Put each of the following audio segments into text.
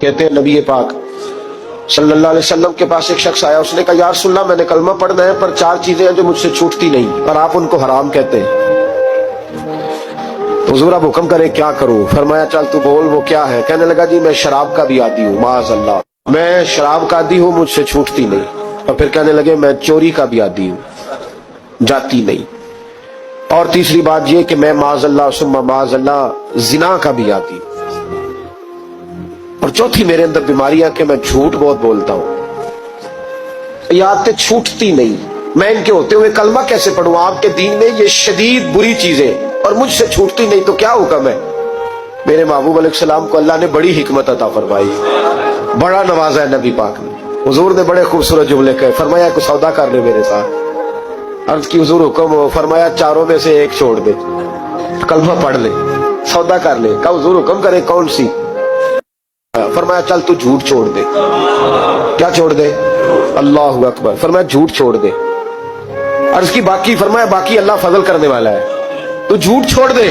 कहते हैं नबी पाक सल्लल्लाहु अलैहि वसल्लम के पास एक शख्स आया, उसने कहा या रसूलल्लाह मैंने कलमा पढ़ना है पर चार चीजें हैं जो मुझसे छूटती नहीं पर आप उनको हराम कहते हैं, तो हुजूर आप हुक्म करें क्या करूं? फरमाया चल तू बोल वो क्या है? कहने लगा जी मैं शराब का भी आदी हूँ, माअज़ल्लाह मैं शराब का आदी हूँ, मुझसे छूटती नहीं। और फिर कहने लगे मैं चोरी का भी आदी हूँ, जाती नहीं। और तीसरी बात ये कि मैं माअज़ल्लाह सुम्मा माअज़ल्लाह जिना का भी आदी हूँ। और चौथी मेरे अंदर बीमारी है कि मैं झूठ बहुत बोलता हूं। ये आदतें छूटती नहीं, मैं इनके होते हुए कलमा कैसे पढ़ूं? आपके दीन में ये शदीद बुरी चीजें और मुझसे छूटती नहीं, तो क्या हुक्म है? मेरे महबूब अलैहिस्सलाम को अल्लाह ने बड़ी हिकमत अता फरमाई, बड़ा नवाजा है नबी पाक ने। हुजूर ने बड़े खूबसूरत जुमले कहे, फरमाया कुछ सौदा कर ले मेरे साथ। अर्ज की हुजूर हुक्म हो, फरमाया चारों में से एक छोड़ दे, कलमा पढ़ ले, सौदा कर ले। कहा हुजूर हुक्म करे कौन सी? फरमाया चल तू झूठ छोड़ दे। क्या छोड़ दे? अल्लाहु अकबर। फरमाया झूठ छोड़ दे। अर्ज की बाकी? फरमाया बाकी अल्लाह फजल करने वाला है, तू झूठ छोड़ दे।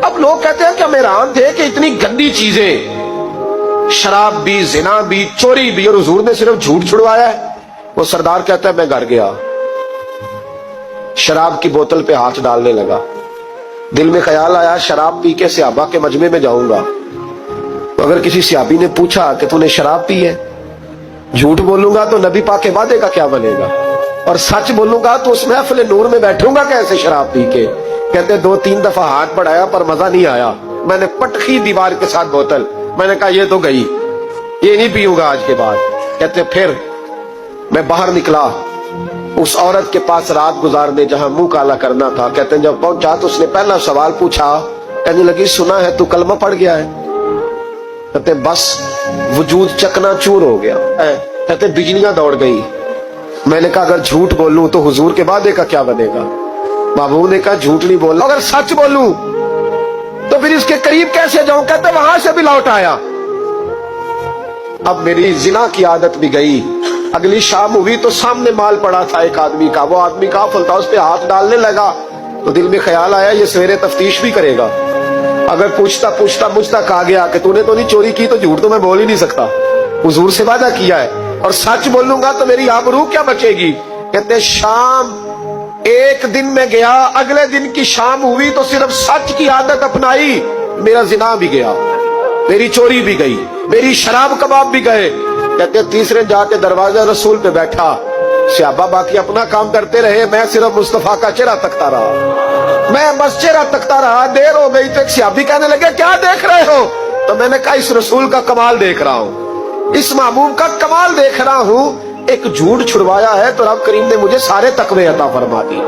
अब लोग कहते हैं कि हम हैरान थे कि इतनी गंदी चीजें, शराब भी, जिना भी, चोरी भी, और हुजूर ने सिर्फ झूठ छुड़वाया है। वो सरदार कहता है मैं घर गया, शराब की बोतल पे हाथ डालने लगा, दिल में ख्याल आया शराब पी के सहाबा के मजमे में जाऊंगा, तो अगर किसी सहाबी ने पूछा कि तूने शराब पी है, झूठ बोलूंगा तो नबी पाक के वादे का क्या बनेगा, और सच बोलूंगा तो उस महफिल नूर में बैठूंगा कैसे शराब पी के? कहते दो तीन दफा हाथ बढ़ाया पर मजा नहीं आया, मैंने पटखी दीवार के साथ बोतल, मैंने कहा ये तो गई, ये नहीं पीऊंगा आज के बाद। कहते फिर मैं बाहर निकला उस औरत के पास रात गुजारने जहां मुंह काला करना था। कहते जब पहुंचा तो उसने पहला सवाल पूछा, कहने लगी सुना है तू कलमा पढ़ गया है? कहते बस वजूद चकनाचूर हो गया। कहते बिजलियां दौड़ गई। मैंने कहा अगर झूठ बोलूं तो हुजूर के वादे का क्या बनेगा? महबूब ने कहा झूठ नहीं बोलना, अगर सच बोलूं तो फिर इसके करीब कैसे जाऊं? कहते वहां से भी लौट आया। अब मेरी जिना की आदत भी गई। अगली शाम हुई तो सामने माल पड़ा था एक आदमी का, वो आदमी काफिल था, उस पे हाथ डालने लगा तो दिल में ख्याल आया ये सवेरे तफ्तीश भी करेगा, अगर पूछता पूछता मुझ तक आ गया कि तूने तो नहीं चोरी की, तो झूठ तो मैं बोल ही नहीं सकता, हुजूर से वादा किया है, और सच बोलूंगा तो मेरी आबरू क्या बचेगी? कहते शाम एक दिन में गया, अगले दिन की शाम हुई तो सिर्फ सच की आदत अपनाई, मेरा जिना भी गया, मेरी चोरी भी गई, मेरी शराब कबाब भी गए। कहते तीसरे जाके दरवाजा रसूल पे बैठा, सहाबा बाकी अपना काम करते रहे, मैं सिर्फ मुस्तफा का चेहरा तकता रहा, मैं बस चेहरा तकता रहा। देर हो गई तो एक सहाबी कहने लगे क्या देख रहे हो? तो मैंने कहा इस रसूल का कमाल देख रहा हूँ, इस महबूब का कमाल देख रहा हूँ। एक झूठ छुड़वाया है तो रब करीम ने मुझे सारे तकवे अता फरमा दी।